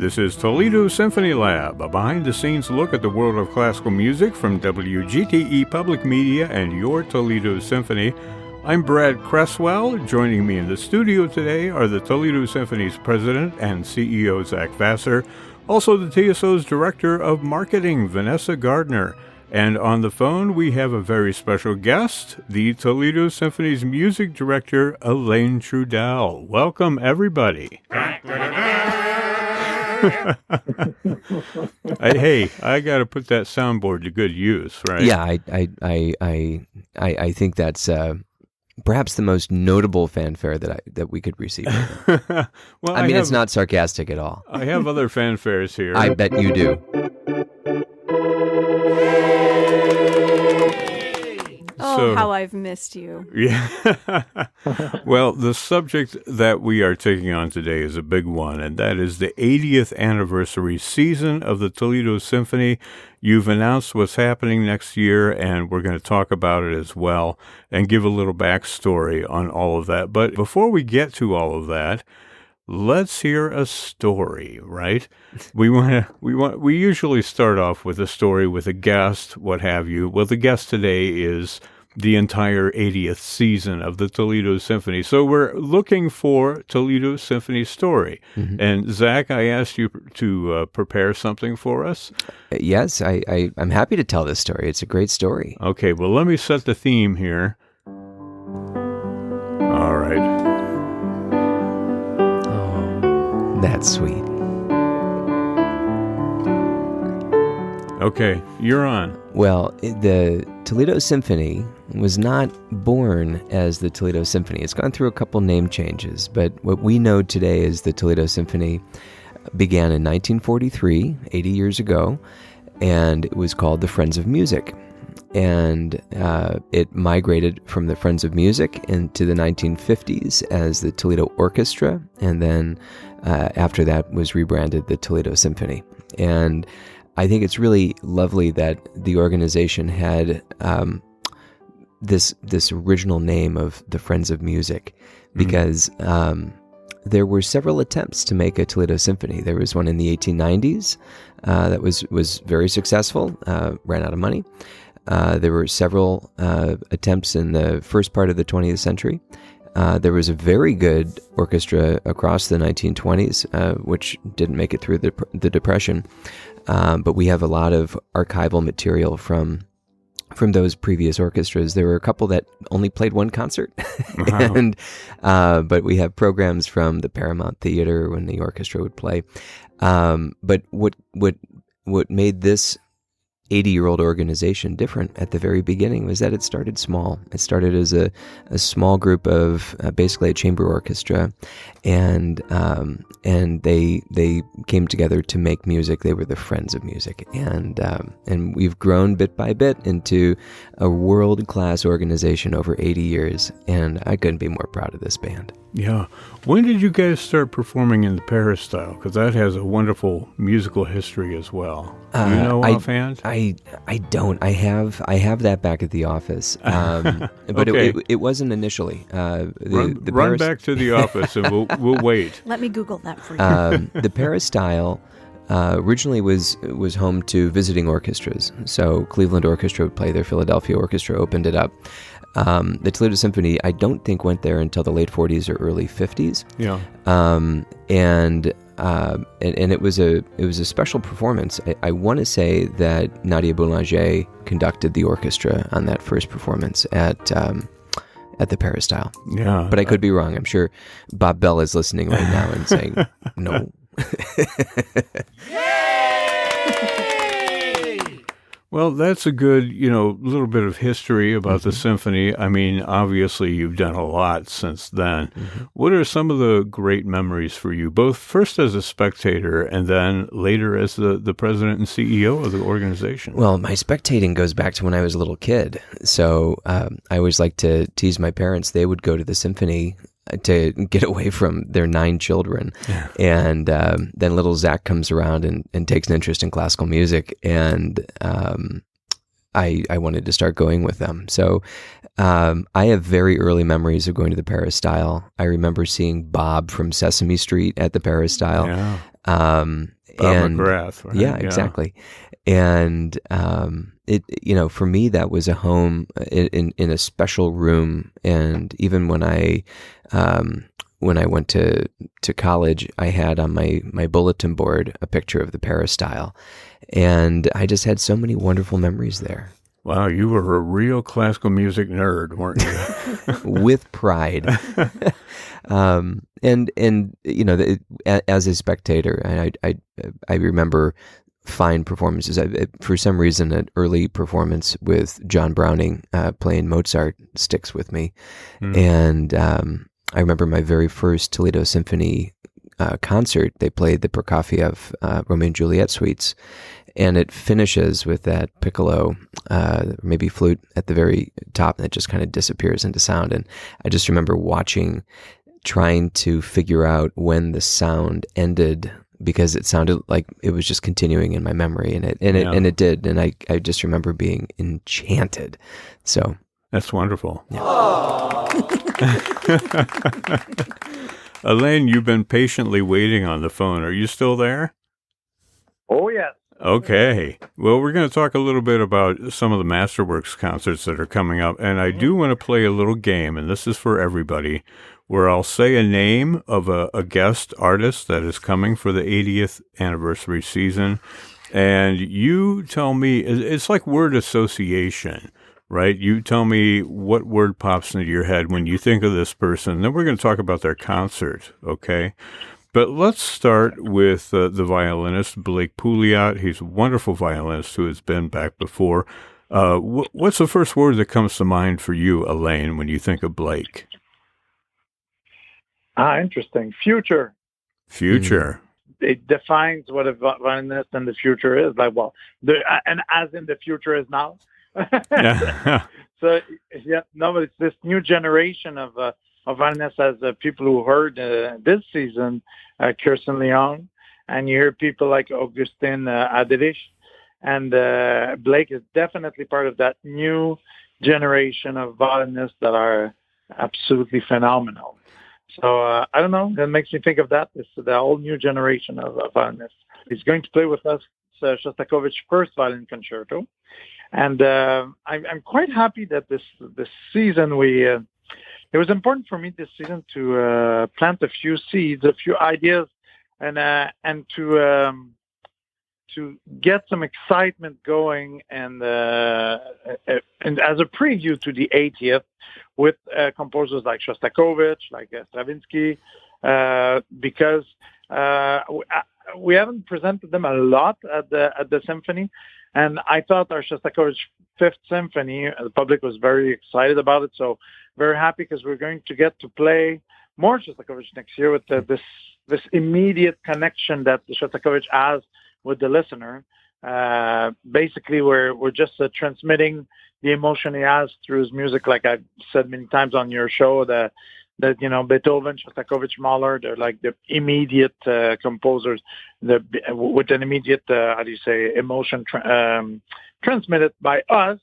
This is Toledo Symphony Lab, a behind-the-scenes look at the world of classical music from WGTE Public Media and your Toledo Symphony. I'm Brad Cresswell. Joining me in the studio today are the Toledo Symphony's president and CEO, Zach Vassar, also the TSO's director of marketing, Vanessa Gardner. And on the phone, we have a very special guest, the Toledo Symphony's music director, Elaine Trudell. Welcome, everybody. Hey, I got to put that soundboard to good use, right? Yeah, I think that's perhaps the most notable fanfare that we could receive. Well, I mean, it's not sarcastic at all. I have other fanfares here. I bet you do. Oh, how I've missed you. Yeah. Well, the subject that we are taking on today is a big one, and that is the 80th anniversary season of the Toledo Symphony. You've announced what's happening next year, and we're going to talk about it as well and give a little backstory on all of that. But before we get to all of that, let's hear a story, right? We usually start off with a story with a guest, what have you. Well, the guest today is the entire 80th season of the Toledo Symphony. So we're looking for Toledo Symphony story. Mm-hmm. And Zach, I asked you to prepare something for us. Yes, I'm happy to tell this story. It's a great story. Okay, well, let me set the theme here. All right. That's sweet. Okay, you're on. Well, the Toledo Symphony was not born as the Toledo Symphony. It's gone through a couple name changes, but what we know today as the Toledo Symphony began in 1943, 80 years ago, and it was called the Friends of Music. And it migrated from the Friends of Music into the 1950s as the Toledo Orchestra, and then after that was rebranded the Toledo Symphony. And I think it's really lovely that the organization had this original name of the Friends of Music, because there were several attempts to make a Toledo Symphony. There was one in the 1890s that was very successful, ran out of money. There were several attempts in the first part of the 20th century. There was a very good orchestra across the 1920s, which didn't make it through the Depression. But we have a lot of archival material from those previous orchestras. There were a couple that only played one concert, wow. But we have programs from the Paramount Theater when the orchestra would play. But what made this 80-year-old organization different at the very beginning was that it started small. It started as a small group of basically a chamber orchestra, and they came together to make music. They were the Friends of Music, and we've grown bit by bit into a world-class organization over 80 years, and I couldn't be more proud of this band. Yeah. When did you guys start performing in the Peristyle? Because that has a wonderful musical history as well. Do you know offhand? I don't. I have that back at the office. But okay. it wasn't initially. Run back to the office and we'll wait. Let me Google that for you. The Peristyle originally was home to visiting orchestras. So Cleveland Orchestra would play there. Philadelphia Orchestra opened it up. The Toledo Symphony, I don't think went there until the late 40s or early 50s. Yeah. And it was a special performance. I want to say that Nadia Boulanger conducted the orchestra on that first performance at the Peristyle. Yeah. But I could be wrong. I'm sure Bob Bell is listening right now and saying, no. Well, that's a good, little bit of history about the symphony. I mean, obviously, you've done a lot since then. Mm-hmm. What are some of the great memories for you, both first as a spectator and then later as the president and CEO of the organization? Well, my spectating goes back to when I was a little kid. So I always like to tease my parents. They would go to the symphony to get away from their 9 children. Yeah. And then little Zach comes around and takes an interest in classical music. And I wanted to start going with them. So I have very early memories of going to the Peristyle. I remember seeing Bob from Sesame Street at the Peristyle. And McGrath, right? yeah, exactly. And it, for me, that was a home in a special room. And even when I went to college, I had on my bulletin board a picture of the peristyle, and I just had so many wonderful memories there. Wow, you were a real classical music nerd, weren't you? With pride. And as a spectator, I remember fine performances. For some reason, an early performance with John Browning playing Mozart sticks with me. And I remember my very first Toledo Symphony concert. They played the Prokofiev Romeo and Juliet suites, and it finishes with that piccolo, maybe flute at the very top, and it just kind of disappears into sound. And I just remember trying to figure out when the sound ended, because it sounded like it was just continuing in my memory, and it did. And I just remember being enchanted. So that's wonderful. Yeah. Elaine, you've been patiently waiting on the phone. Are you still there? Oh, yes. Okay. Well, we're going to talk a little bit about some of the Masterworks concerts that are coming up. And I do want to play a little game, and this is for everybody, where I'll say a name of a guest artist that is coming for the 80th anniversary season. And you tell me, it's like word association, right? You tell me what word pops into your head when you think of this person. Then we're going to talk about their concert, okay? But let's start with the violinist, Blake Pouliot. He's a wonderful violinist who has been back before. What's the first word that comes to mind for you, Elaine, when you think of Blake? Interesting. Future. Future. It defines what a violinist in the future is. Like, well, and as in the future is now. Yeah. So, but it's this new generation of violinists, as people who heard this season, Kirsten Leon, and you hear people like Augustin Adelich, and Blake is definitely part of that new generation of violinists that are absolutely phenomenal. So I don't know, that makes me think of that. It's the whole new generation of violinists. He's going to play with us Shostakovich's first violin concerto, and I'm quite happy that this season it was important for me this season to plant a few seeds, a few ideas, and to get some excitement going, and as a preview to the 80th with composers like Shostakovich, like Stravinsky, because we haven't presented them a lot at the symphony, and I thought our Shostakovich Fifth Symphony, the public was very excited about it. So very happy, because we're going to get to play more Shostakovich next year with this immediate connection that the Shostakovich has with the listener. Basically, we're just transmitting the emotion he has through his music. Like I've said many times on your show, that Beethoven, Shostakovich, Mahler, they're like the immediate composers with an immediate emotion transmitted by us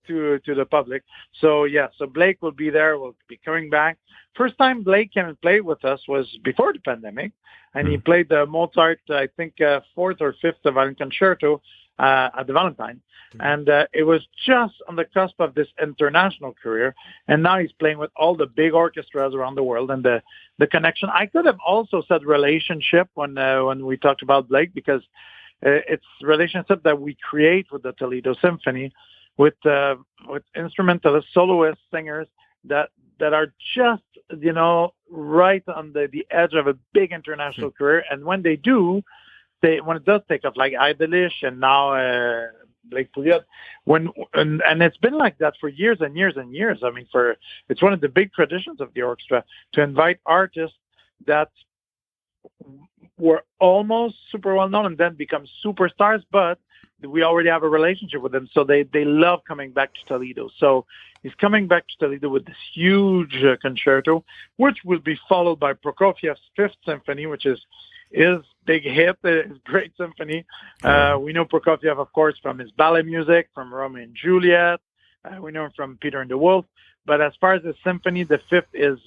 to the public. So so Blake will be there. We'll be coming back. First time Blake came and played with us was before the pandemic, and he played the Mozart, I think, fourth or fifth violin concerto at the Valentine. And it was just on the cusp of this international career. And now he's playing with all the big orchestras around the world. And the connection, I could have also said relationship when we talked about Blake, because it's relationship that we create with the Toledo Symphony, with instrumentalists, soloists, singers that are just, right on the edge of a big international career. And when they do, when it does take off, like Adelich and now Blake Pouliot, and it's been like that for years and years and years. I mean, it's one of the big traditions of the orchestra to invite artists that were almost super well known and then become superstars, but we already have a relationship with them, so they love coming back to Toledo. So he's coming back to Toledo with this huge concerto, which will be followed by Prokofiev's Fifth Symphony, which is his big hit, his great symphony. We know Prokofiev, of course, from his ballet music, from Romeo and Juliet. We know him from Peter and the Wolf. But as far as the symphony, the fifth is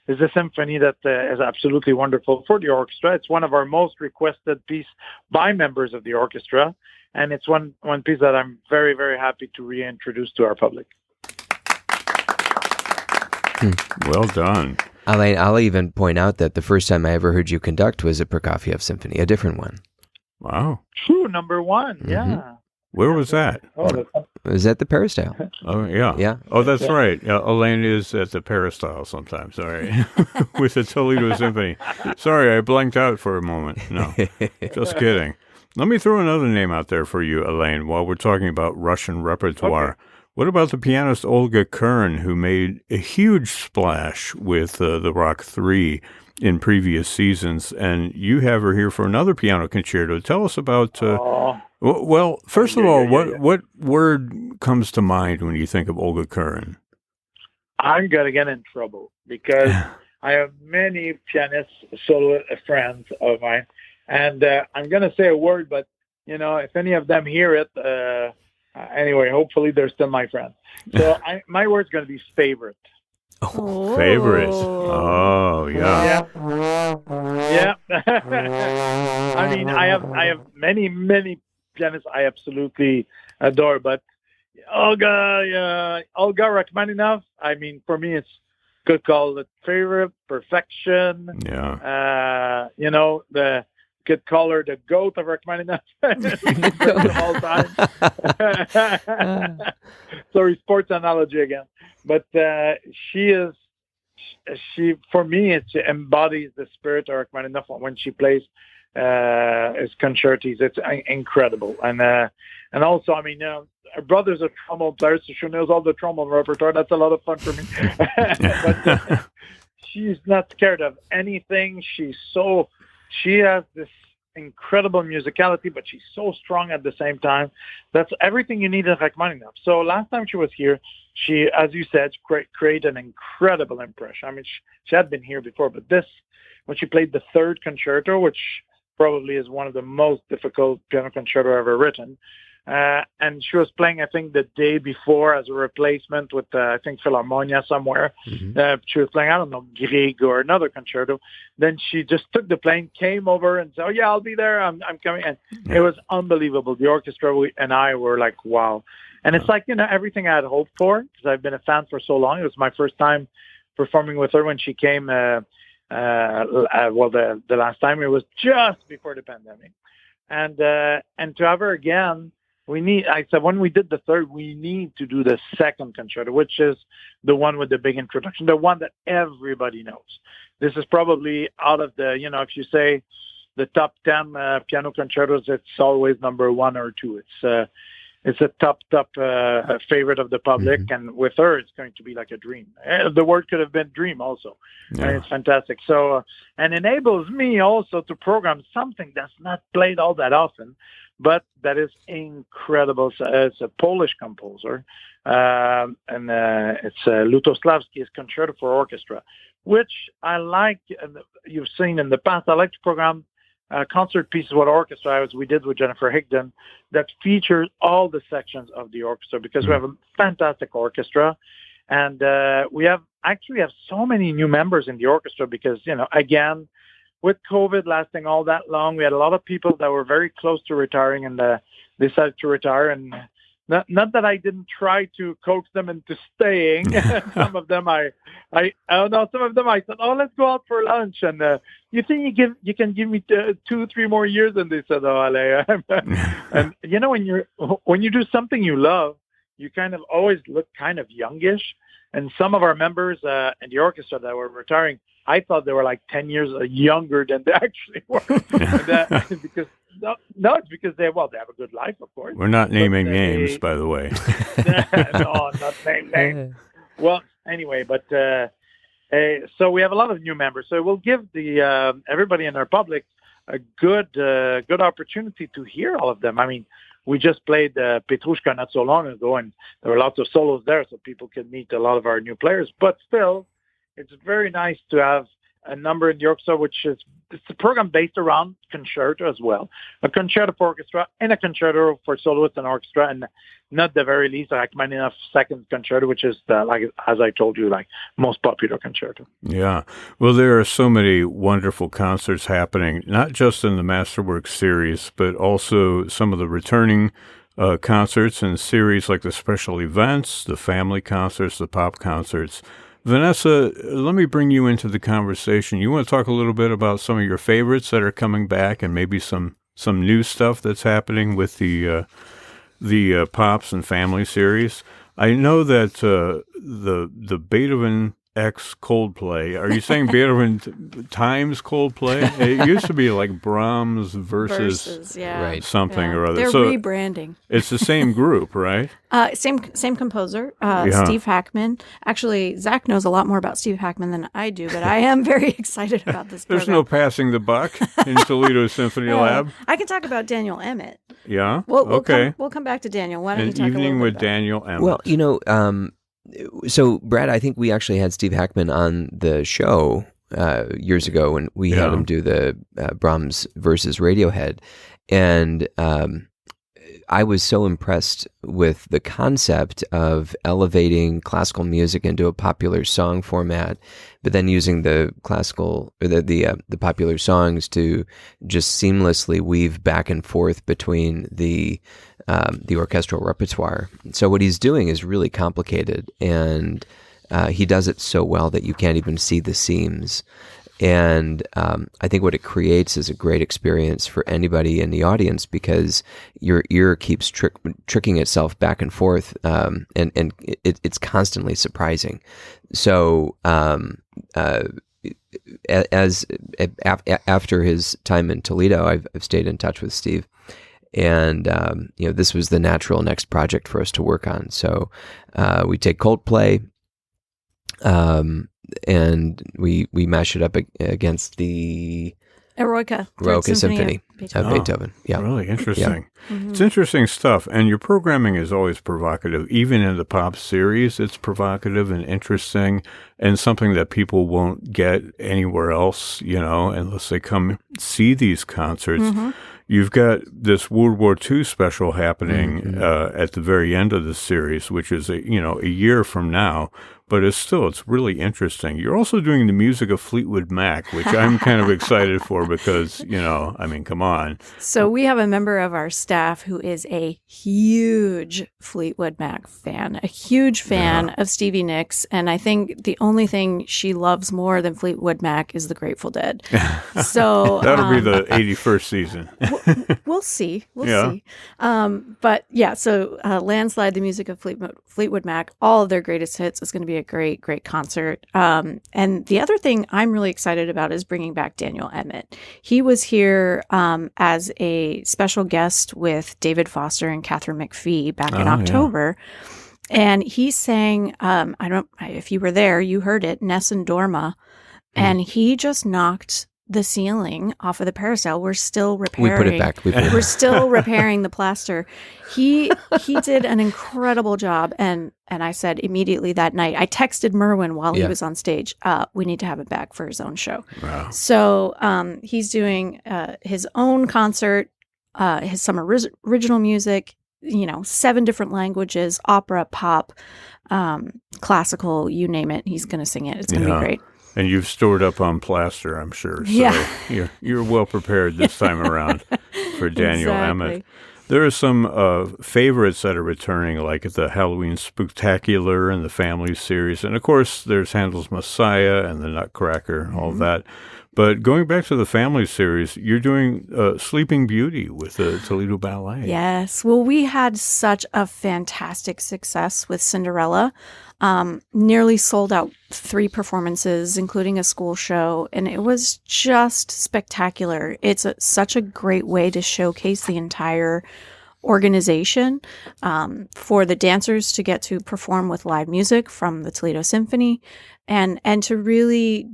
is a symphony that is absolutely wonderful for the orchestra. It's one of our most requested pieces by members of the orchestra, and it's one piece that I'm very, very happy to reintroduce to our public. Well done. Alain, I'll even point out that the first time I ever heard you conduct was a Prokofiev symphony, a different one. Wow. True, number one, yeah. Where was that? Oh, It was at the Peristyle. Oh, yeah. Yeah. Oh, that's right. Elaine is at the Peristyle sometimes, sorry, with the Toledo Symphony. Sorry, I blanked out for a moment. No, just kidding. Let me throw another name out there for you, Elaine, while we're talking about Russian repertoire. Okay. What about the pianist Olga Kern, who made a huge splash with the Rock 3 in previous seasons, and you have her here for another piano concerto. Tell us about... Well, first of all, what word comes to mind when you think of Olga Kern? I'm going to get in trouble because I have many pianist solo friends of mine, and I'm going to say a word, but, if any of them hear it, anyway, hopefully they're still my friends. So my word's going to be favorite. Oh, favorite. Oh, yeah. Yeah. I mean, I have many pianists I absolutely adore, but Olga Rachmaninoff, I mean, for me, it's could call it favorite, perfection. Yeah. Could call her the goat of Rachmaninoff of all time. Sorry, sports analogy again. But she for me, she embodies the spirit of Rachmaninoff when she plays his concertos. It's incredible. And also, I mean, her brother's a trombone player, so she knows all the trombone repertoire. That's a lot of fun for me. But she's not scared of anything. She has this incredible musicality, but she's so strong at the same time. That's everything you need in Rachmaninoff. So last time she was here, she, as you said, created an incredible impression. I mean, she had been here before, but when she played the third concerto, which probably is one of the most difficult piano concerto ever written, and she was playing, I think, the day before as a replacement with, I think, Philharmonia somewhere. Mm-hmm. She was playing, I don't know, Grieg or another concerto. Then she just took the plane, came over and said, oh, yeah, I'll be there. I'm coming. And it was unbelievable. The orchestra and I were like, wow. And it's like, everything I had hoped for, because I've been a fan for so long. It was my first time performing with her when she came, the last time. It was just before the pandemic. And to have her again, I said, when we did the third, we need to do the second concerto, which is the one with the big introduction, the one that everybody knows. This is probably out of the, if you say the top 10 piano concertos, it's always number 1 or 2. It's a top favorite of the public. Mm-hmm. And with her, it's going to be like a dream. The word could have been dream also. Yeah. And it's fantastic. So, and enables me also to program something that's not played all that often, but that is incredible. It's a Polish composer, and it's Lutosławski's Concerto for Orchestra, which I like. You've seen in the past. I like to program concert pieces with orchestra, as we did with Jennifer Higdon, that features all the sections of the orchestra, because we have a fantastic orchestra, and we have so many new members in the orchestra because, again, with COVID lasting all that long, we had a lot of people that were very close to retiring and decided to retire. And not that I didn't try to coax them into staying. Some of them I said, oh, let's go out for lunch. And you think you can give me 2-3 more years? And they said, oh, Alain. And when you do something you love, you kind of always look kind of youngish. And some of our members in the orchestra that were retiring, I thought they were like 10 years younger than they actually were. Because it's because they have a good life, of course. We're not naming names, by the way. No, not naming names. Well, anyway, but so we have a lot of new members. So we'll give the everybody in our public a good opportunity to hear all of them. I mean, we just played Petrushka not so long ago, and there were lots of solos there, so people can meet a lot of our new players. But still, it's very nice to have a number in the orchestra, which is it's a program based around concerto as well, a concerto for orchestra and a concerto for soloist and orchestra, and not the very least Rachmaninoff's second concerto, which is like as I told you, like most popular concerto. Yeah, well, there are so many wonderful concerts happening, not just in the Masterworks series, but also some of the returning concerts and series like the special events, the family concerts, the pop concerts. Vanessa, let me bring you into the conversation. You want to talk a little bit about some of your favorites that are coming back and maybe some new stuff that's happening with the Pops and Family series? I know that the Beethoven X Coldplay. Are you saying Beethoven times Coldplay? It used to be like Brahms versus yeah. Right. something or other. They're So rebranding. it's the same group, right? Same composer, Yeah. Steve Hackman. Actually, Zach knows a lot more about Steve Hackman than I do, but I am very excited about this There's program. no passing the buck in Toledo Symphony Lab. I can talk about Daniel Emmett. Yeah. We'll Okay. We'll come back to Daniel. Why don't you An talk a evening little with bit about Daniel Emmett. Well, so Brad, I think we actually had Steve Hackman on the show years ago when we had him do the Brahms versus Radiohead, and I was so impressed with the concept of elevating classical music into a popular song format, but then using the classical or the popular songs to just seamlessly weave back and forth between the orchestral repertoire. So what he's doing is really complicated, and he does it so well that you can't even see the seams. And I think what it creates is a great experience for anybody in the audience because your ear keeps tricking itself back and forth, and it's constantly surprising. So after his time in Toledo, I've stayed in touch with Steve. And, this was the natural next project for us to work on. So we take Coldplay, and we mash it up against the Eroica Symphony of Beethoven. Yeah. Really interesting. Yeah. Mm-hmm. It's interesting stuff. And your programming is always provocative. Even in the pop series, it's provocative and interesting and something that people won't get anywhere else, unless they come see these concerts. Mm-hmm. You've got this World War II special happening at the very end of the series, which is a year from now. But it's really interesting. You're also doing the music of Fleetwood Mac, which I'm kind of excited for because, come on. So we have a member of our staff who is a huge Fleetwood Mac fan, a huge fan of Stevie Nicks. And I think the only thing she loves more than Fleetwood Mac is the Grateful Dead. So that'll be the 81st season. We'll see. We'll see. But yeah, so Landslide, the music of Fleetwood Mac, all of their greatest hits is going to be a great, great concert. And the other thing I'm really excited about is bringing back Daniel Emmett. He was here as a special guest with David Foster and Catherine McPhee back in October. Yeah. And he sang, if you were there, you heard it, Nessun Dorma. And he just knocked the ceiling off of the peristyle. We're still repairing. We put it back. We're still repairing the plaster. He did an incredible job. And I said immediately that night, I texted Merwin while he was on stage, we need to have it back for his own show. Wow. So he's doing his own concert, some original music, 7 different languages, opera, pop, classical, you name it. He's going to sing it. It's going to be great. And you've stored up on plaster, I'm sure. So you're well prepared this time around for Daniel Emmett. There are some favorites that are returning, like the Halloween Spooktacular and the Family series. And, of course, there's Handel's Messiah and the Nutcracker, all of that. But going back to the Family series, you're doing Sleeping Beauty with the Toledo Ballet. Yes. Well, we had such a fantastic success with Cinderella. Nearly sold out 3 performances, including a school show. And it was just spectacular. It's such a great way to showcase the entire organization, for the dancers to get to perform with live music from the Toledo Symphony and to really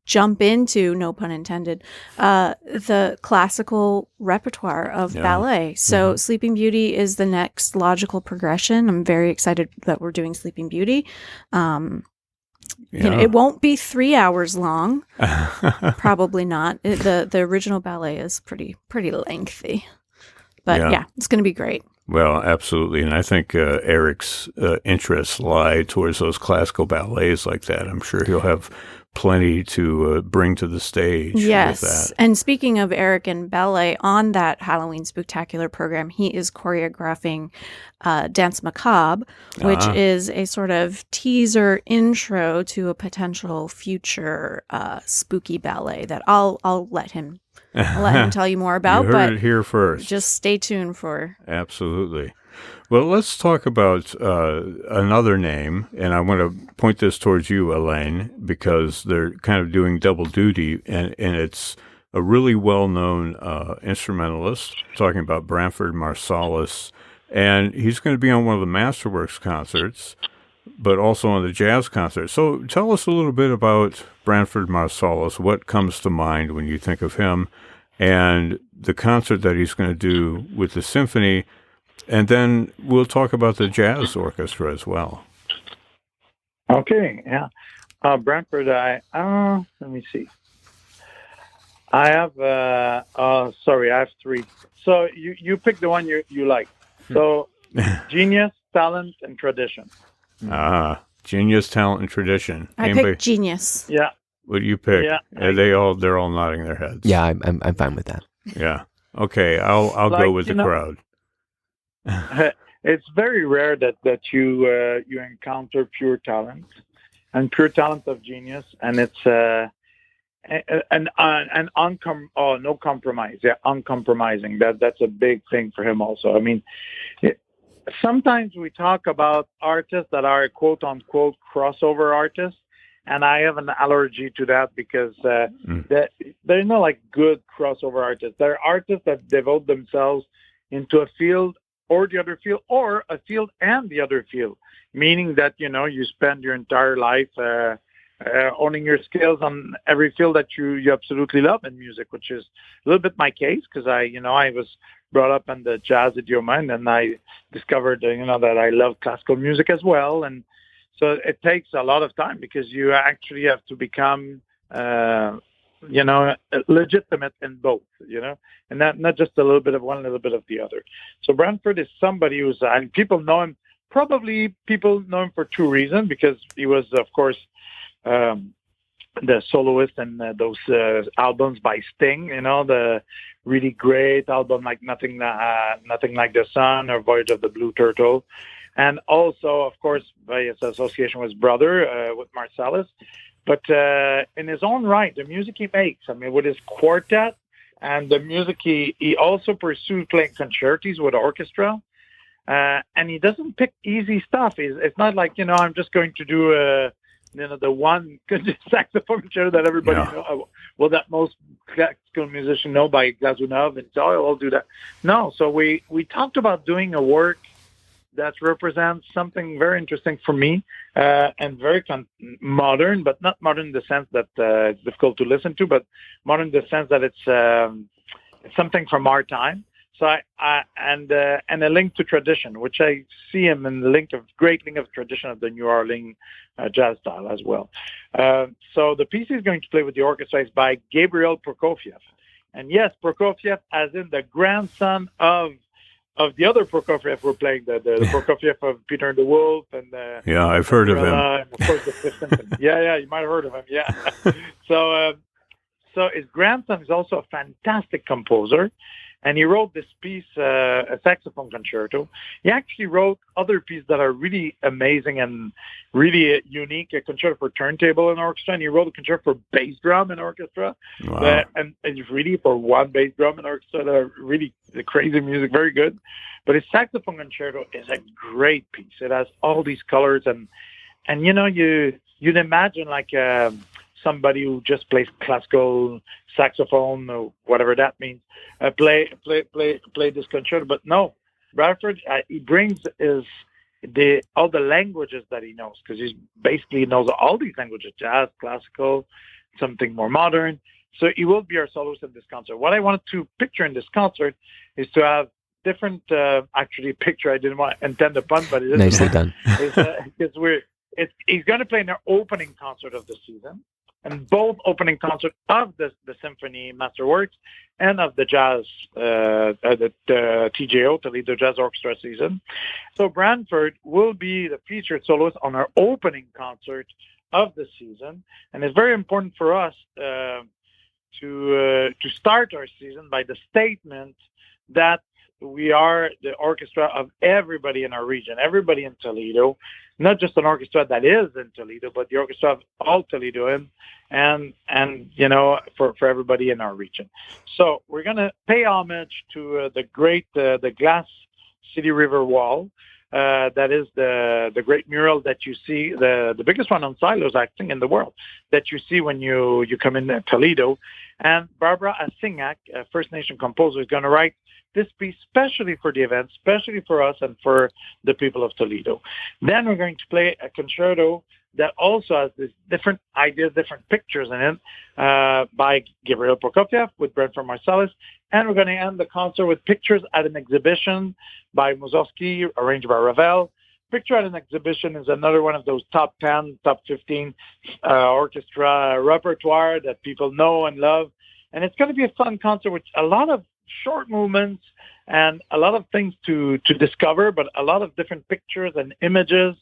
jump into, no pun intended, the classical repertoire of ballet. So Sleeping Beauty is the next logical progression. I'm very excited that we're doing Sleeping Beauty. it won't be 3 hours long. Probably not. The original ballet is pretty lengthy. But yeah, it's going to be great. Well, absolutely. And I think Eric's interests lie towards those classical ballets like that. I'm sure he'll have plenty to bring to the stage. Yes. With that. And speaking of Eric and ballet, on that Halloween Spooktacular program, he is choreographing Dance Macabre, which is a sort of teaser intro to a potential future spooky ballet that I'll let him tell you more about. You heard it here first. Just stay tuned for. Absolutely. Well, let's talk about another name, and I want to point this towards you, Elaine, because they're kind of doing double duty, and it's a really well-known instrumentalist, talking about Branford Marsalis, and he's going to be on one of the Masterworks concerts, but also on the jazz concert. So tell us a little bit about Branford Marsalis. What comes to mind when you think of him, and the concert that he's going to do with the symphony. And then we'll talk about the jazz orchestra as well. Okay, yeah. Brantford, let me see. I have, I have three. So you pick the one you like. So genius, talent, and tradition. Genius, talent, and tradition. I picked genius. Yeah. What do you pick? Yeah. They're all nodding their heads. Yeah, I'm fine with that. Yeah. Okay, I'll go with the crowd. It's very rare that you encounter pure talent and pure talent of genius, and it's no compromise. Yeah, uncompromising. That's a big thing for him also. I mean, sometimes we talk about artists that are quote unquote crossover artists, and I have an allergy to that because they're not like good crossover artists. They're artists that devote themselves into a field or the other field, or a field and the other field, meaning that, you spend your entire life owning your skills on every field that you absolutely love in music, which is a little bit my case, because I was brought up in the jazz idiom, and I discovered, that I love classical music as well. And so it takes a lot of time, because you actually have to become legitimate in both, and not just a little bit of one, a little bit of the other. So Branford is somebody who's, and people know him for two reasons, because he was, of course, the soloist in those albums by Sting, the really great album like Nothing Like the Sun or Voyage of the Blue Turtle. And also, of course, by his association with his brother, with Marsalis. But in his own right, the music he makes, with his quartet and the music he also pursued playing concertos with orchestra. And he doesn't pick easy stuff. It's not like, I'm just going to do, the one saxophone concerto that everybody knows. Well, that most classical musician know by Glazunov, and so I'll do that. No, so we talked about doing a work that represents something very interesting for me, and very modern, but not modern in the sense that it's difficult to listen to, but modern in the sense that it's something from our time. So and a link to tradition, which I see him in the great link of tradition of the New Orleans jazz style as well. So the piece he's going to play with the orchestra is by Gabriel Prokofiev, and yes, Prokofiev, as in the grandson of the other Prokofiev we're playing, the Prokofiev of Peter and the Wolf, and I've heard of him. And of course, the Fifth Symphony. Yeah, you might have heard of him. Yeah. So his grandson is also a fantastic composer, and he wrote this piece, a saxophone concerto. He actually wrote other pieces that are really amazing and really unique, a concerto for turntable and orchestra, and he wrote a concerto for bass drum and orchestra. Wow. And really for one bass drum and orchestra, that are really the crazy music, very good. But his saxophone concerto is a great piece. It has all these colors, and you'd imagine like somebody who just plays classical saxophone or whatever that means, play this concerto. But no, Bradford, he brings all the languages that he knows, because he basically knows all these languages: jazz, classical, something more modern. So he will be our soloist in this concert. What I wanted to picture in this concert is to have different, actually picture, I didn't want to intend a pun, but it is nicely done. Because he's going to play in their opening concert of the season, and both opening concerts of the Symphony Masterworks and of the Jazz, the TJO, Toledo Jazz Orchestra season. So Branford will be the featured soloist on our opening concert of the season, and it's very important for us to start our season by the statement that we are the orchestra of everybody in our region, everybody in Toledo, not just an orchestra that is in Toledo, but the orchestra of all Toledoans and for everybody in our region. So we're going to pay homage to the Glass City River Wall. That is the great mural that you see, the biggest one on silos, I think, in the world, that you see when you come in Toledo. And Barbara Assignac, a First Nation composer, is going to write this piece specially for the event, especially for us and for the people of Toledo. Then we're going to play a concerto that also has these different ideas, different pictures in it, by Gabriel Prokofiev with Branford Marsalis. And we're going to end the concert with pictures at an exhibition by Mussorgsky, arranged by Ravel. Picture at an exhibition is another one of those top 10, top 15 orchestra repertoire that people know and love. And it's going to be a fun concert with a lot of short movements and a lot of things to discover, but a lot of different pictures and images.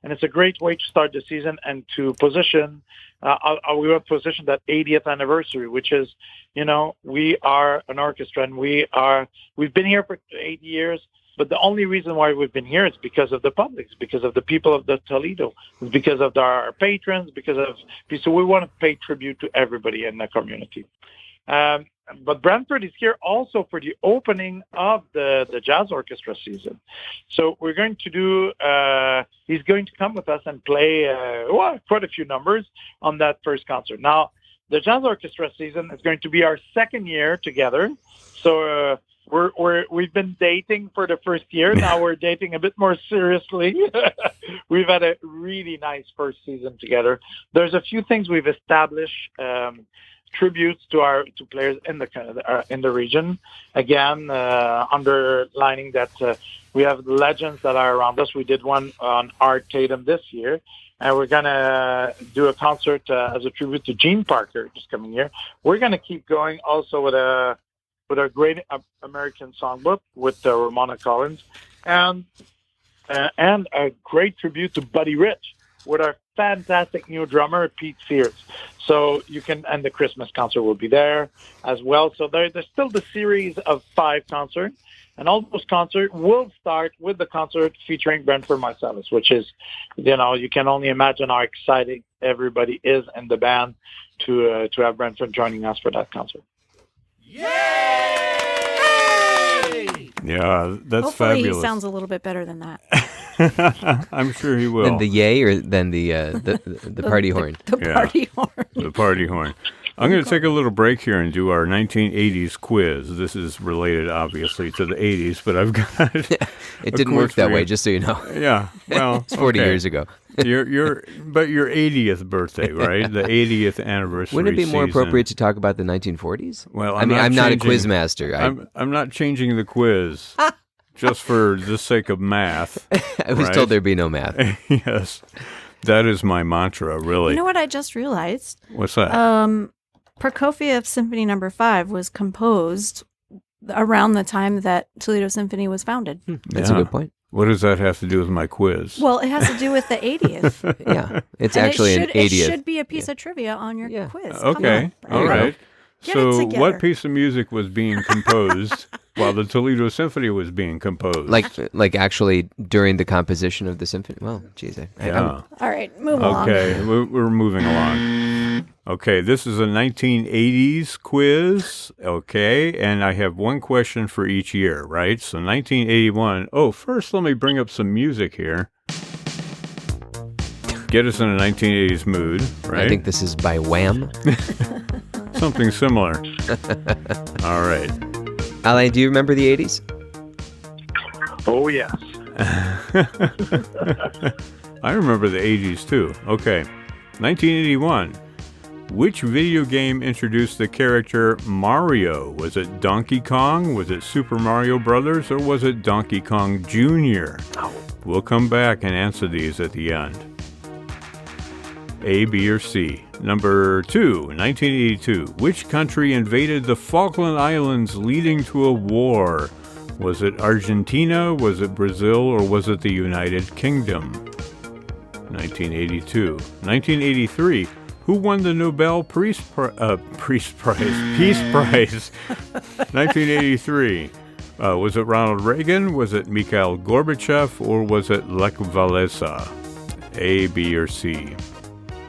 And it's a great way to start the season and to position, we want to position that 80th anniversary, which is, we are an orchestra and we've been here for 8 years. But the only reason why we've been here is because of the public, it's because of the people of the Toledo, it's because of our patrons, so we want to pay tribute to everybody in the community. But Branford is here also for the opening of the Jazz Orchestra season. So we're going to do, he's going to come with us and play quite a few numbers on that first concert. Now, the Jazz Orchestra season is going to be our second year together. So we've been dating for the first year. Now we're dating a bit more seriously. We've had a really nice first season together. There's a few things we've established, tributes to players in the region. Again, underlining that we have legends that are around us. We did one on Art Tatum this year, and we're gonna do a concert as a tribute to Gene Parker this coming year. We're gonna keep going also with a great American songbook with Ramona Collins, and a great tribute to Buddy Rich with our fantastic new drummer, Pete Sears. So and the Christmas concert will be there as well. So there's still the series of 5 concerts, and all those concerts will start with the concert featuring Branford Marsalis, which is, you can only imagine how excited everybody is in the band to have Branford joining us for that concert. Yeah, that's Hopefully fabulous. He sounds a little bit better than that. I'm sure he will. Than the yay or than the party horn? The party horn. The party horn. I'm going to take a little break here and do our 1980s quiz. This is related, obviously, to the 80s, but I've got... It didn't work that way, just so you know. Yeah, well... It's 40 years ago. But your 80th birthday, right? The 80th anniversary. Wouldn't it be more season. appropriate to talk about the 1940s? Well, I'm not a quiz master. I'm not changing the quiz just for the sake of math. I was told there'd be no math. Yes. That is my mantra, really. You know what I just realized? What's that? Prokofiev's Symphony No. 5 was composed around the time that Toledo Symphony was founded. That's a good point. What does that have to do with my quiz? Well, it has to do with the 80th. Yeah, it's actually an 80th. It should be a piece of trivia on your quiz. Okay, all right. Get So it what piece of music was being composed while the Toledo Symphony was being composed? Like actually during the composition of the symphony? Well, geez. All right, move along. Okay, we're moving along. Okay, this is a 1980s quiz, okay, and I have one question for each year, right? So 1981. Oh, first let me bring up some music here. Get us in a 1980s mood, right? I think this is by Wham. Something similar. All right. Alain, do you remember the 80s? Oh, yes. I remember the 80s too. Okay. 1981. Which video game introduced the character Mario? Was it Donkey Kong? Was it Super Mario Brothers? Or was it Donkey Kong Jr.? We'll come back and answer these at the end. A, B, or C? Number 2, 1982. Which country invaded the Falkland Islands leading to a war? Was it Argentina, was it Brazil, or was it the United Kingdom? 1982. 1983. Who won the Nobel Peace Prize? 1983. Was it Ronald Reagan? Was it Mikhail Gorbachev? Or was it Lech Walesa? A, B, or C?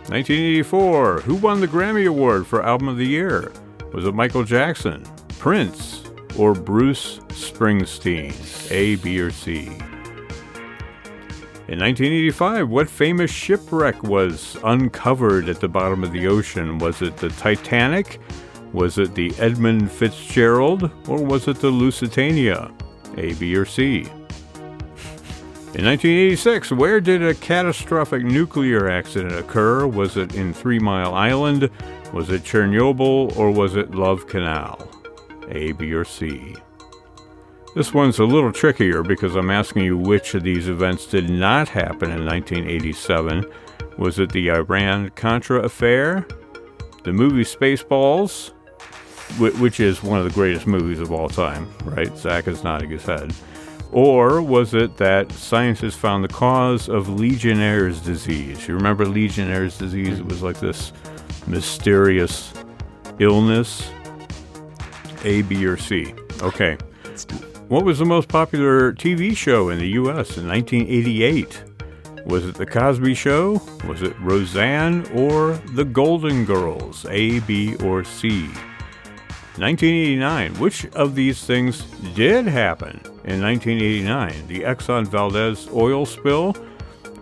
1984. Who won the Grammy Award for Album of the Year? Was it Michael Jackson, Prince, or Bruce Springsteen? A, B, or C? In 1985, what famous shipwreck was uncovered at the bottom of the ocean? Was it the Titanic? Was it the Edmund Fitzgerald? Or was it the Lusitania? A, B, or C? In 1986, where did a catastrophic nuclear accident occur? Was it in 3 Mile Island? Was it Chernobyl? Or was it Love Canal? A, B, or C? This one's a little trickier because I'm asking you which of these events did not happen in 1987. Was it the Iran-Contra affair? The movie Spaceballs, which is one of the greatest movies of all time, right? Zach is nodding his head. Or was it that scientists found the cause of Legionnaire's disease? You remember Legionnaire's disease? It was like this mysterious illness. A, B, or C? Okay. What was the most popular TV show in the U.S. in 1988? Was it The Cosby Show? Was it Roseanne or The Golden Girls? A, B, or C? 1989. Which of these things did happen in 1989? The Exxon Valdez oil spill,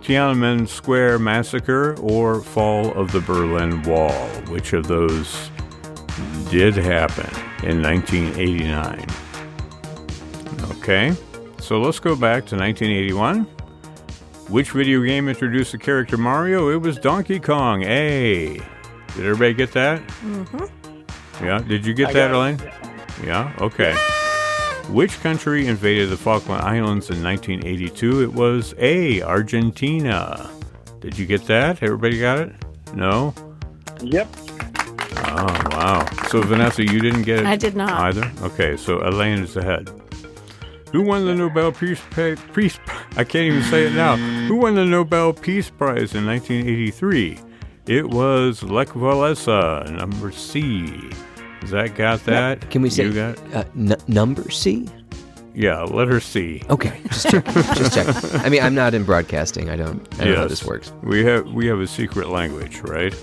Tiananmen Square massacre, or fall of the Berlin Wall? Which of those did happen in 1989? Okay, so let's go back to 1981. Which video game introduced the character Mario? It was Donkey Kong. A. Did everybody get that? Mm-hmm. Yeah, did you get that, Elaine? Yeah, okay. Which country invaded the Falkland Islands in 1982? It was A, Argentina. Did you get that? Everybody got it? No? Yep. Oh, wow. So, Vanessa, you didn't get it? I did not. Either? Okay, so Elaine is ahead. Who won the Nobel Peace I can't even say it now. Who won the Nobel Peace Prize in 1983? It was Lech Walesa, number C. Zach got that? Can we say you got? Number C? Yeah, letter C. Okay, just check. Just check. I mean, I'm not in broadcasting. I don't know how this works. We have a secret language, right?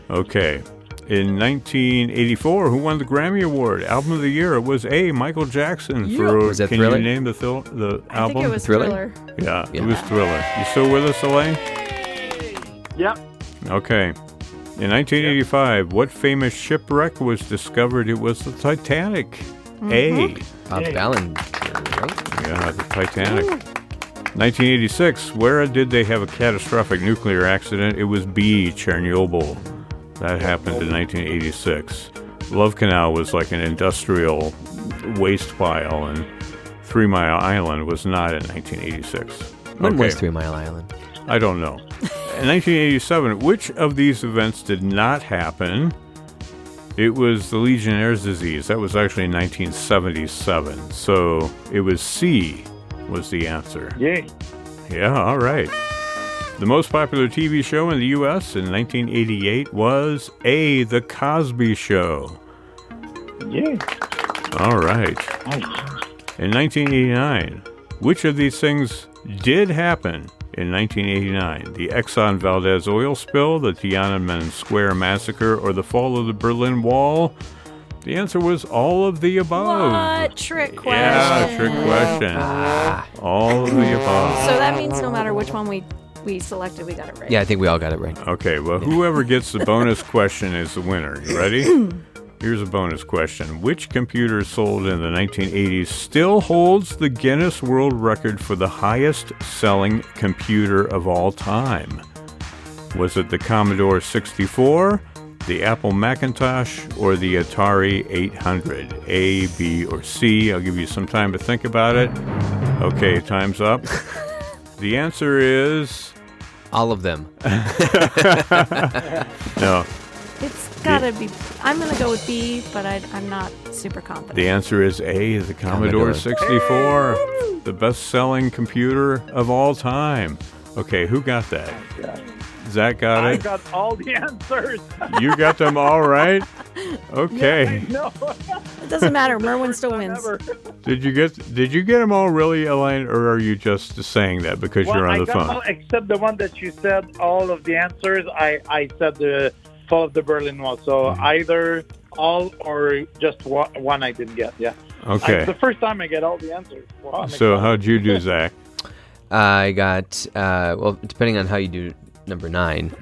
Okay. In 1984, who won the Grammy Award? Album of the Year. It was A, Michael Jackson. Was that can Thriller? you name the album? I think it was Thriller. Yeah, it was Thriller. You still with us, Elaine? Yep. Okay. In 1985, what famous shipwreck was discovered? It was the Titanic. Mm-hmm. A. Bob Ballinger, right? Yeah, the Titanic. 1986, where did they have a catastrophic nuclear accident? It was B, Chernobyl. That happened in 1986. Love Canal was like an industrial waste pile, and 3 Mile Island was not in 1986. When was 3 Mile Island? I don't know. In 1987, which of these events did not happen? It was the Legionnaire's disease. That was actually in 1977. So it was C was the answer. Yay. Yeah, all right. The most popular TV show in the U.S. in 1988 was A, The Cosby Show. Yay. All right. Nice. In 1989, which of these things did happen in 1989? The Exxon Valdez oil spill, the Tiananmen Square massacre, or the fall of the Berlin Wall? The answer was all of the above. What? Trick question. Yeah, trick question. All of the above. So that means no matter which one we selected, we got it right. Yeah, I think we all got it right. Okay, well, whoever gets the bonus question is the winner. You ready? Here's a bonus question. Which computer sold in the 1980s still holds the Guinness World Record for the highest selling computer of all time? Was it the Commodore 64, the Apple Macintosh, or the Atari 800? A, B, or C? I'll give you some time to think about it. Okay, time's up. The answer is All of them. No. It's gotta be. I'm gonna go with B, but I'm not super confident. The answer is A, the Commodore 64, the best-selling computer of all time. Okay, who got that? Zach got it? I got all the answers. You got them all right? Okay. No. It doesn't matter. Merwin still wins. Did you get them all really, Elaine, or are you just saying that because you're on the I got phone? them all, except the one that you said all of the answers. I said the Fall of the Berlin Wall. So either all or just one I didn't get. Yeah. Okay. It's the first time I get all the answers. Wow, So how'd you do, Zach? I got, well, depending on how you do number 9,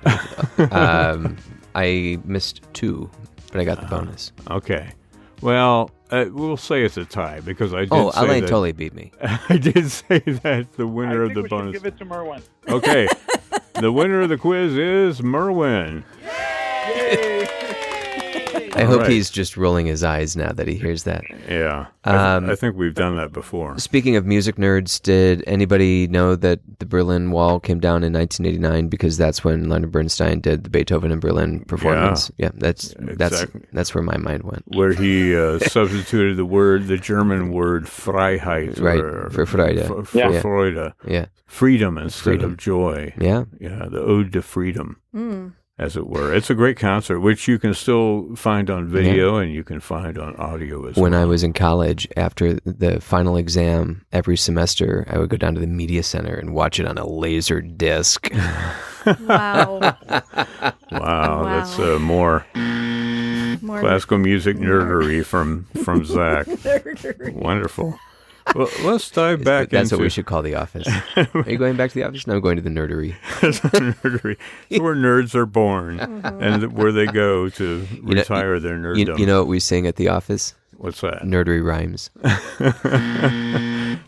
I missed 2, but I got the bonus. Okay. Well, we'll say it's a tie because I did say Elaine that, totally beat me. I did say that the winner of the we bonus. should give it to Merwin. Okay. The winner of the quiz is Merwin. Yay! I hope right. he's just rolling his eyes now that he hears that. Yeah. I think we've done that before. Speaking of music nerds, did anybody know that the Berlin Wall came down in 1989 because that's when Leonard Bernstein did the Beethoven in Berlin performance? Yeah, that's where my mind went. Where he substituted the German word Freiheit. Right, or, for Freude. For Yeah. Freude. Yeah. Freedom instead of joy. Yeah. Yeah, the Ode to Freedom. Mm. As it were. It's a great concert, which you can still find on video and you can find on audio as well. When I was in college, after the final exam, every semester, I would go down to the media center and watch it on a laser disc. Wow. Wow, that's more classical music nerdery from Zach. Wonderful. Well, let's dive back That's into... what we should call the office. Are you going back to the office? No, I'm going to the nerdery. Nerdery. It's where nerds are born and where they go to retire their nerddom. You know what we sing at the office? What's that? Nerdery rhymes.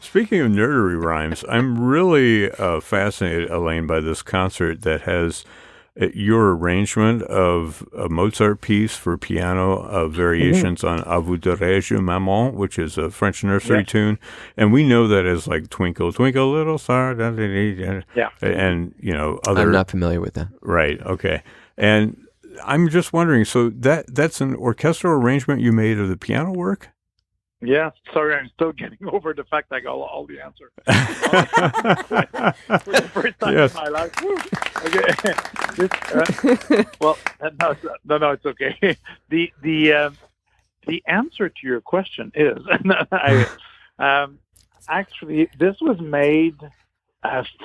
Speaking of nerdery rhymes, I'm really fascinated, Elaine, by this concert that has your arrangement of a Mozart piece for piano, variations on A vous dirai-je maman, which is a French nursery tune. And we know that as like Twinkle, Twinkle, Little Star. Yeah. And, other... I'm not familiar with that. Right, okay. And I'm just wondering, so that's an orchestral arrangement you made of the piano work? Yeah, sorry, I'm still getting over the fact I got all the answers. For the first time in my life. Woo. Okay. No, it's okay. The answer to your question is, actually, this was made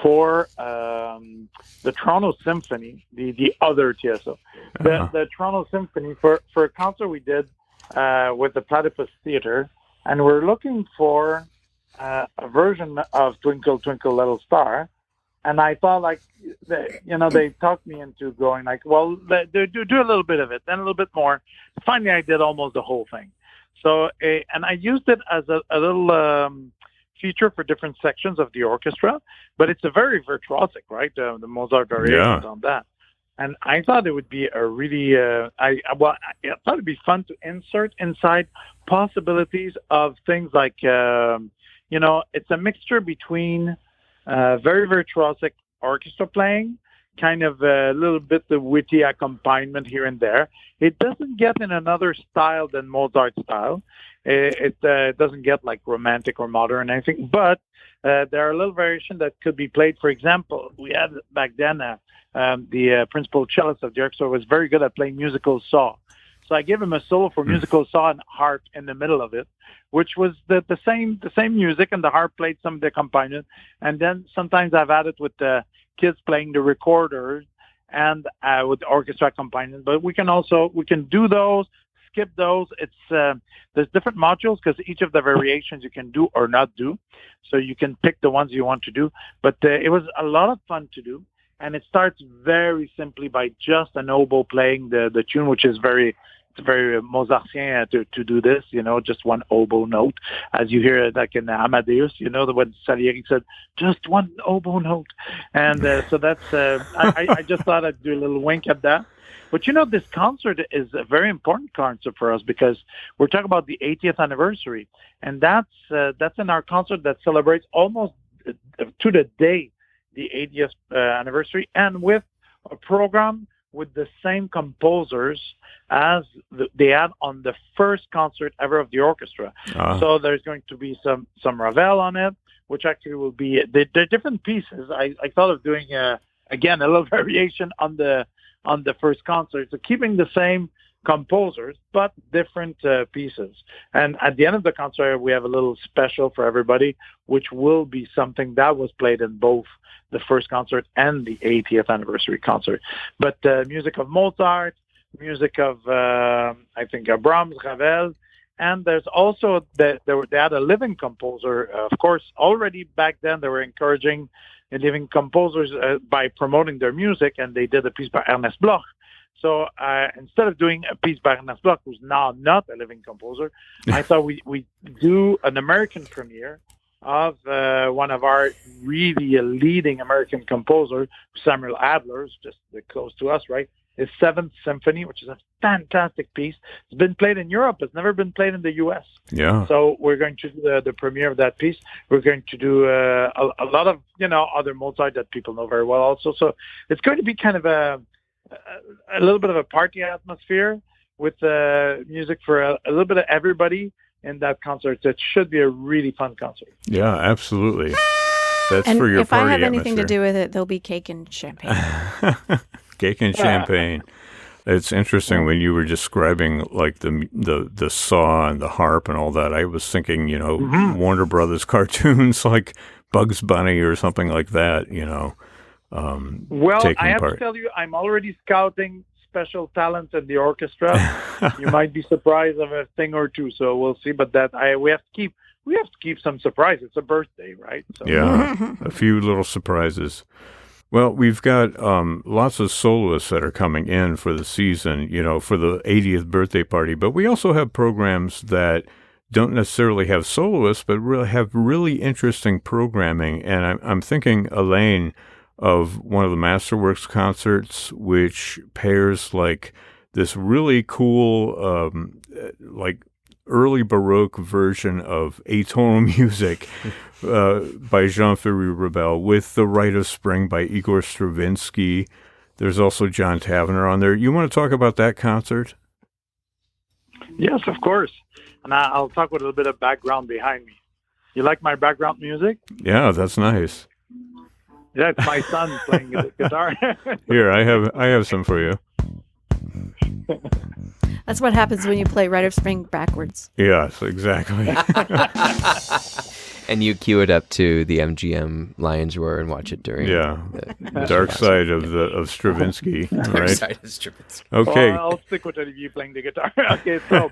for the Toronto Symphony, the other TSO. The Toronto Symphony, for a concert we did with the Platypus Theater, and we're looking for a version of Twinkle, Twinkle, Little Star. And I thought, they talked me into going well, do a little bit of it, then a little bit more. Finally, I did almost the whole thing. So, and I used it as a little feature for different sections of the orchestra, but it's a very virtuosic, right? The Mozart variations on that. And I thought it would be a really, I thought it'd be fun to insert inside possibilities of things like, it's a mixture between very virtuosic orchestra playing, kind of a little bit of witty accompaniment here and there. It doesn't get in another style than Mozart style. It doesn't get like romantic or modern or anything, but there are little variations that could be played. For example, we had back then the principal cellist of the orchestra was very good at playing musical saw. So I gave him a solo for musical saw and harp in the middle of it, which was the same music, and the harp played some of the accompaniment. And then sometimes I've added with the kids playing the recorders and with the orchestra accompaniment. But we can do those, skip those. It's there's different modules because each of the variations you can do or not do. So you can pick the ones you want to do. But it was a lot of fun to do. And it starts very simply by just an oboe playing the tune, which is very Mozartien to do this, just one oboe note, as you hear it like in Amadeus, when Salieri said, just one oboe note. And so that's, I just thought I'd do a little wink at that. But this concert is a very important concert for us because we're talking about the 80th anniversary. And that's in our concert that celebrates almost to the day the 80th anniversary, and with a program with the same composers as they had on the first concert ever of the orchestra. So there's going to be some Ravel on it, which actually will be they're different pieces. I thought of doing again a little variation on the first concert, so keeping the same composers but different pieces. And at the end of the concert, we have a little special for everybody, which will be something that was played in both the first concert and the 80th anniversary concert. But music of Mozart, music of I think Brahms, Ravel, and there's also they had a living composer. Of course, already back then they were encouraging living composers by promoting their music, and they did a piece by Ernest Bloch. So instead of doing a piece by Ernest Bloch, who's now not a living composer, I thought we do an American premiere of one of our really leading American composer, Samuel Adler's, just close to us, right? His Seventh Symphony, which is a fantastic piece. It's been played in Europe. It's never been played in the U.S. Yeah. So we're going to do the premiere of that piece. We're going to do a lot of, other Mozart that people know very well also. So it's going to be kind of a little bit of a party atmosphere with music for a little bit of everybody in that concert. It should be a really fun concert. Yeah, absolutely. That's and for your if party I have anything atmosphere. to do with it, there'll be cake and champagne. Cake and champagne. It's interesting when you were describing like the saw and the harp and all that. I was thinking, Warner Brothers cartoons like Bugs Bunny or something like that. Well, I have to tell you, I'm already scouting special talents in the orchestra. You might be surprised of a thing or two, so we'll see. But we have to keep some surprise. It's a birthday, right? So. Yeah, a few little surprises. Well, we've got lots of soloists that are coming in for the season, for the 80th birthday party. But we also have programs that don't necessarily have soloists, but have really interesting programming. And I'm thinking, Elaine, of one of the Masterworks concerts, which pairs like this really cool, like early Baroque version of atonal music by Jean-Ferry Ravel with The Rite of Spring by Igor Stravinsky. There's also John Tavener on there. You want to talk about that concert? Yes, of course. And I'll talk with a little bit of background behind me. You like my background music? Yeah, that's nice. Yeah, it's my son playing the guitar. Here, I have some for you. That's what happens when you play Rite of Spring backwards. Yes, exactly. And you cue it up to the MGM Lions Roar and watch it during the Dark Side of Stravinsky, right? Dark Side of Stravinsky. Okay. Well, I'll stick with Olivier playing the guitar. Okay, so,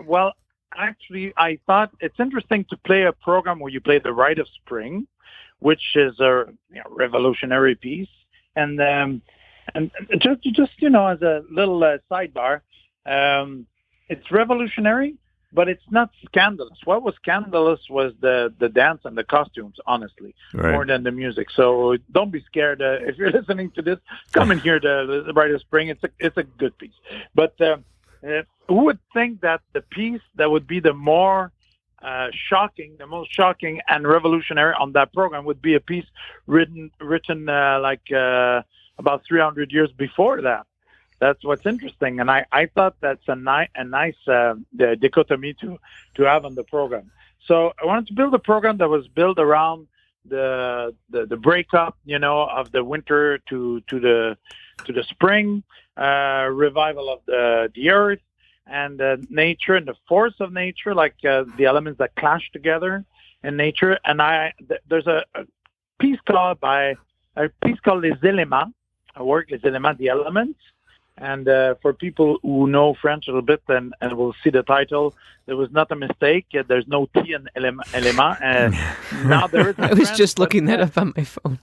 well, actually, I thought it's interesting to play a program where you play the Rite of Spring, which is a revolutionary piece, and just as a little sidebar, it's revolutionary, but it's not scandalous. What was scandalous was the dance and the costumes, honestly, more than the music. So don't be scared. If you're listening to this, come and hear the Rite of Spring. It's a good piece. But who would think that the piece that would be the most shocking and revolutionary on that program would be a piece written about 300 years before that? That's what's interesting, and I thought that's a nice dichotomy to have on the program. So I wanted to build a program that was built around the breakup, of the winter to the spring, revival of the earth and nature and the force of nature, like the elements that clash together in nature. And there's a piece called Les Éléments, a work Les Éléments, the elements. And for people who know French a little bit and will see the title, there was not a mistake. There's no T in élément. Now there is. I was just looking that up on my phone.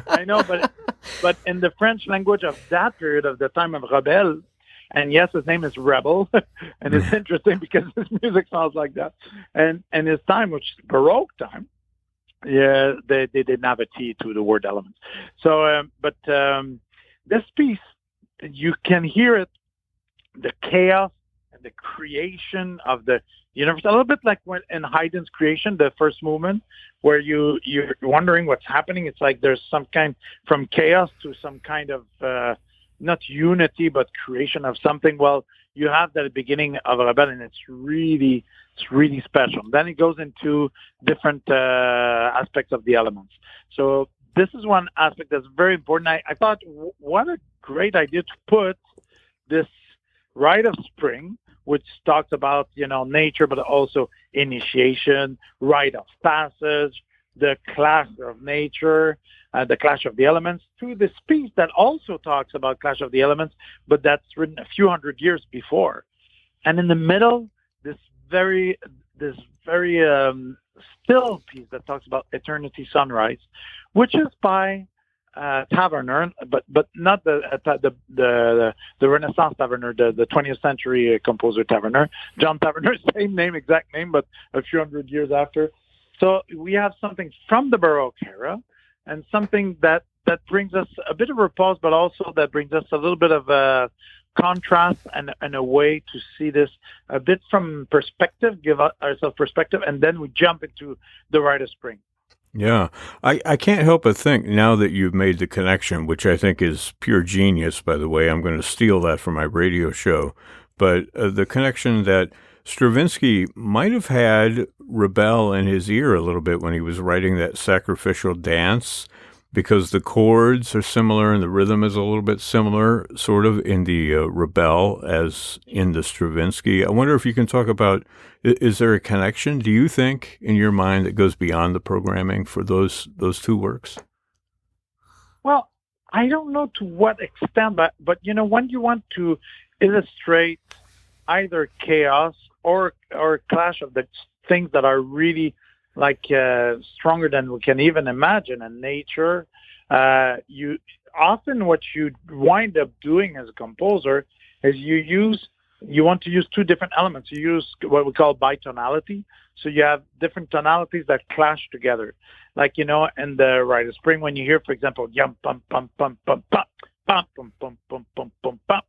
I know, but in the French language of that period, of the time of Rebel, and yes, his name is Rebel, and it's interesting because his music sounds like that. And his time, which is Baroque time, yeah, they didn't have a T to the word elements. So, but this piece, you can hear it, the chaos and the creation of the universe. A little bit like when in Haydn's Creation, the first movement, where you're wondering what's happening. It's like there's some kind from chaos to some kind of not unity but creation of something. Well, you have that at the beginning of Rebelle, and it's really special. Then it goes into different aspects of the elements. So this is one aspect that's very important. I thought, what a great idea to put this rite of spring, which talks about, nature, but also initiation, rite of passage, the clash of nature, the clash of the elements, to this piece that also talks about clash of the elements, but that's written a few hundred years before. And in the middle, this very still piece that talks about eternity sunrise, which is by Taverner, but not the Renaissance Taverner, the 20th century composer Taverner, John Taverner, exact name, but a few hundred years after. So we have something from the Baroque era, and something that brings us a bit of repose, but also that brings us a little bit of a contrast and a way to see this a bit from perspective, give ourselves perspective, and then we jump into the Rite of Spring. Yeah, I can't help but think, now that you've made the connection, which I think is pure genius, by the way, I'm going to steal that for my radio show, but the connection that Stravinsky might have had Rebelle in his ear a little bit when he was writing that sacrificial dance, because the chords are similar and the rhythm is a little bit similar, sort of, in the Rebelle as in the Stravinsky. I wonder if you can talk about, is there a connection, do you think, in your mind, that goes beyond the programming for those two works? Well, I don't know to what extent, but when you want to illustrate either chaos or clash of the things that are really stronger than we can even imagine in nature, you often, what you wind up doing as a composer is you want to use two different elements. You use what we call bitonality. So you have different tonalities that clash together. In the Rite of Spring, when you hear, for example, yum pum pum pum pum pum pum pum pum pum pum pum pum,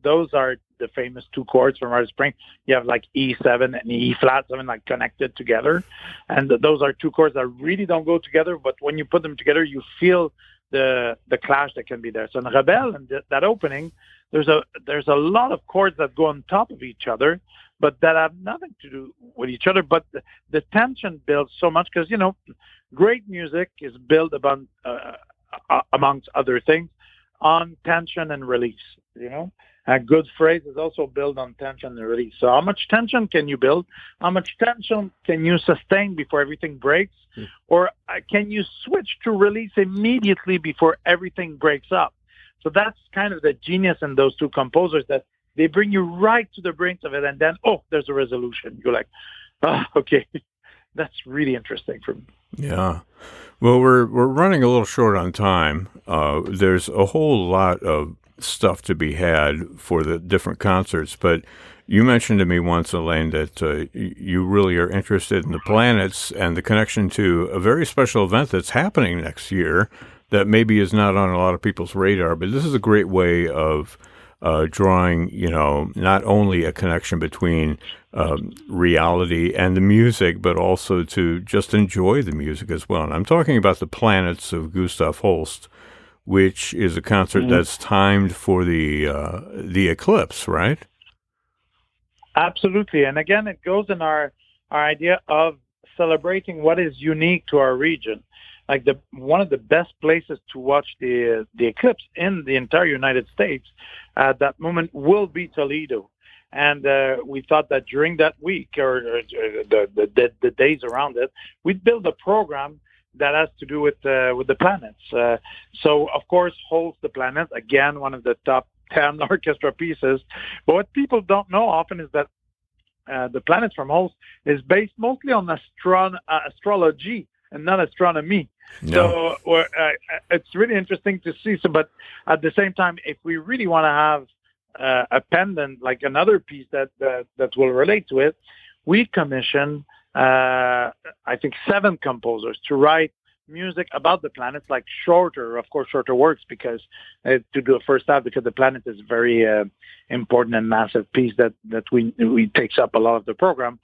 those are the famous two chords from Rite of Spring. You have E7 and E flat 7 connected together, and those are two chords that really don't go together. But when you put them together, you feel the clash that can be there. So in Rebelle, and that opening, there's a lot of chords that go on top of each other, but that have nothing to do with each other. But the tension builds so much because great music is built upon amongst other things on tension and release. A good phrase is also built on tension and release. So how much tension can you build? How much tension can you sustain before everything breaks? Or can you switch to release immediately before everything breaks up? So that's kind of the genius in those two composers, that they bring you right to the brink of it, and then, there's a resolution. You're like, okay, that's really interesting for me. Yeah. Well, we're running a little short on time. There's a whole lot of stuff to be had for the different concerts, but you mentioned to me once, Elaine, that you really are interested in the planets and the connection to a very special event that's happening next year that maybe is not on a lot of people's radar, but this is a great way of drawing, not only a connection between reality and the music, but also to just enjoy the music as well. And I'm talking about the Planets of Gustav Holst, which is a concert that's timed for the eclipse, right? Absolutely. And again, it goes in our idea of celebrating what is unique to our region. One of the best places to watch the eclipse in the entire United States at that moment will be Toledo. And we thought that during that week or the days around it, we'd build a program that has to do with the planets. So, of course, Holst the Planet, again, one of the top 10 orchestra pieces. But what people don't know often is that the Planets from Holst is based mostly on astrology and not astronomy. No. So it's really interesting to see. So, but at the same time, if we really want to have a pendant, like another piece that will relate to it, we commission I think 7 composers to write music about the planets, like shorter. Of course, shorter works because to do a first half, because the planet is very important and massive piece that we takes up a lot of the program.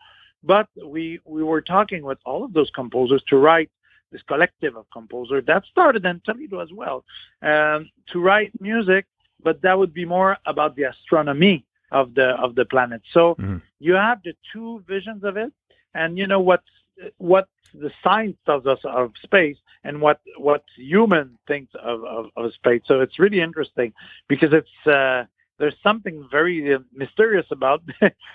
But we were talking with all of those composers to write this collective of composers that started in Toledo as well, to write music, but that would be more about the astronomy of the planet. So you have the two visions of it, and you know what the science tells us of space and what human thinks of space. So it's really interesting because it's there's something very mysterious about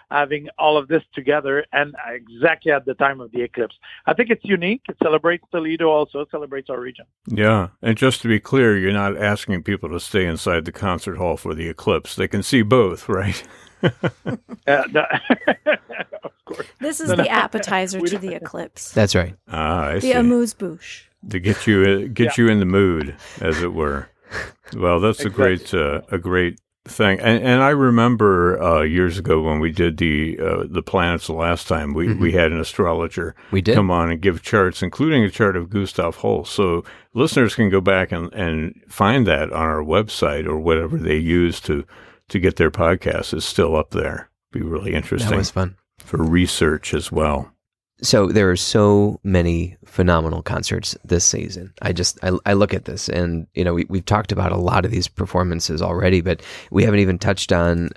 having all of this together and exactly at the time of the eclipse. I think it's unique. It celebrates Toledo also. It celebrates our region. Yeah. And just to be clear, you're not asking people to stay inside the concert hall for the eclipse. They can see both, right? Of course. This is the appetizer to the eclipse. That's right. I see. The amuse-bouche. To get you in the mood, as it were. Well, that's Exactly. a great thing. And I remember years ago when we did the planets the last time, we had an astrologer We did. come on and give charts, including a chart of Gustav Holst. So listeners can go back and find that on our website or whatever they use to get their podcast. Is still up there. Be really interesting. That was fun. For research as well. So there are so many phenomenal concerts this season. I look at this and, you know, we've talked about a lot of these performances already, but we haven't even touched on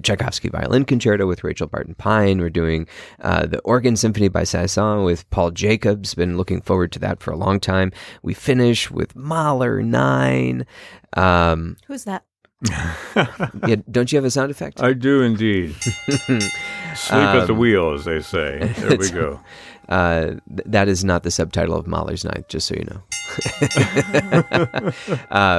Tchaikovsky Violin Concerto with Rachel Barton Pine. We're doing the Organ Symphony by Saint-Saëns with Paul Jacobs. Been looking forward to that for a long time. We finish with Mahler 9. Who's that? Yeah, don't you have a sound effect? I do indeed. Sleep at the wheel, as they say. There we go. That is not the subtitle of Mahler's Ninth, just so you know.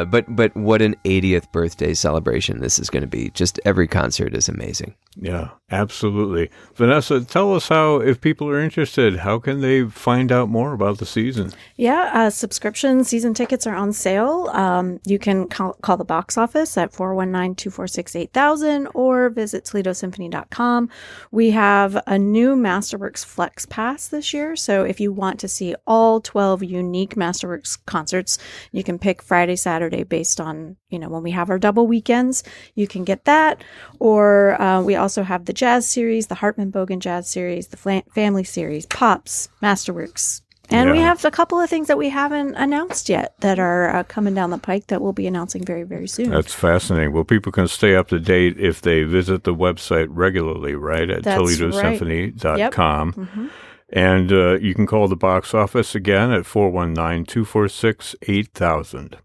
But what an 80th birthday celebration this is going to be. Just every concert is amazing. Yeah, absolutely. Vanessa, tell us how, if people are interested, how can they find out more about the season? Yeah, subscription season tickets are on sale. You can call the box office at 419-246-8000 or visit ToledoSymphony.com. We have a new Masterworks Flex Pass this year. So if you want to see all 12 unique Masterworks concerts, you can pick Friday, Saturday based on, when we have our double weekends, you can get that. Or we also have the Jazz Series, the Hartman Bogan Jazz Series, the Family Series, Pops, Masterworks. And we have a couple of things that we haven't announced yet that are coming down the pike that we'll be announcing very, very soon. That's fascinating. Well, people can stay up to date if they visit the website regularly, right, at ToledoSymphony.com. Yep. Mm-hmm. And you can call the box office again at 419-246-8000.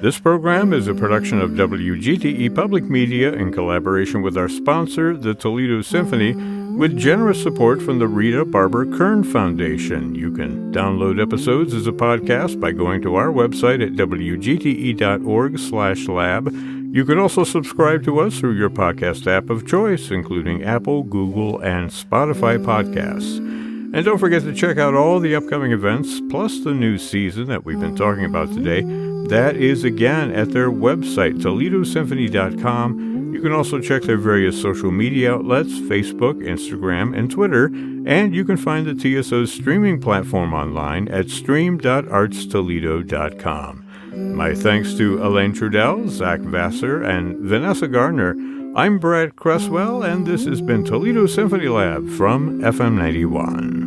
This program is a production of WGTE Public Media in collaboration with our sponsor, the Toledo Symphony, with generous support from the Rita Barber Kern Foundation. You can download episodes as a podcast by going to our website at wgte.org/lab. You can also subscribe to us through your podcast app of choice, including Apple, Google, and Spotify podcasts. And don't forget to check out all the upcoming events, plus the new season that we've been talking about today. That is, again, at their website, ToledoSymphony.com. You can also check their various social media outlets, Facebook, Instagram, and Twitter. And you can find the TSO's streaming platform online at stream.artstoledo.com. My thanks to Elaine Trudell, Zach Vassar, and Vanessa Gardner. I'm Brad Cresswell, and this has been Toledo Symphony Lab from FM 91.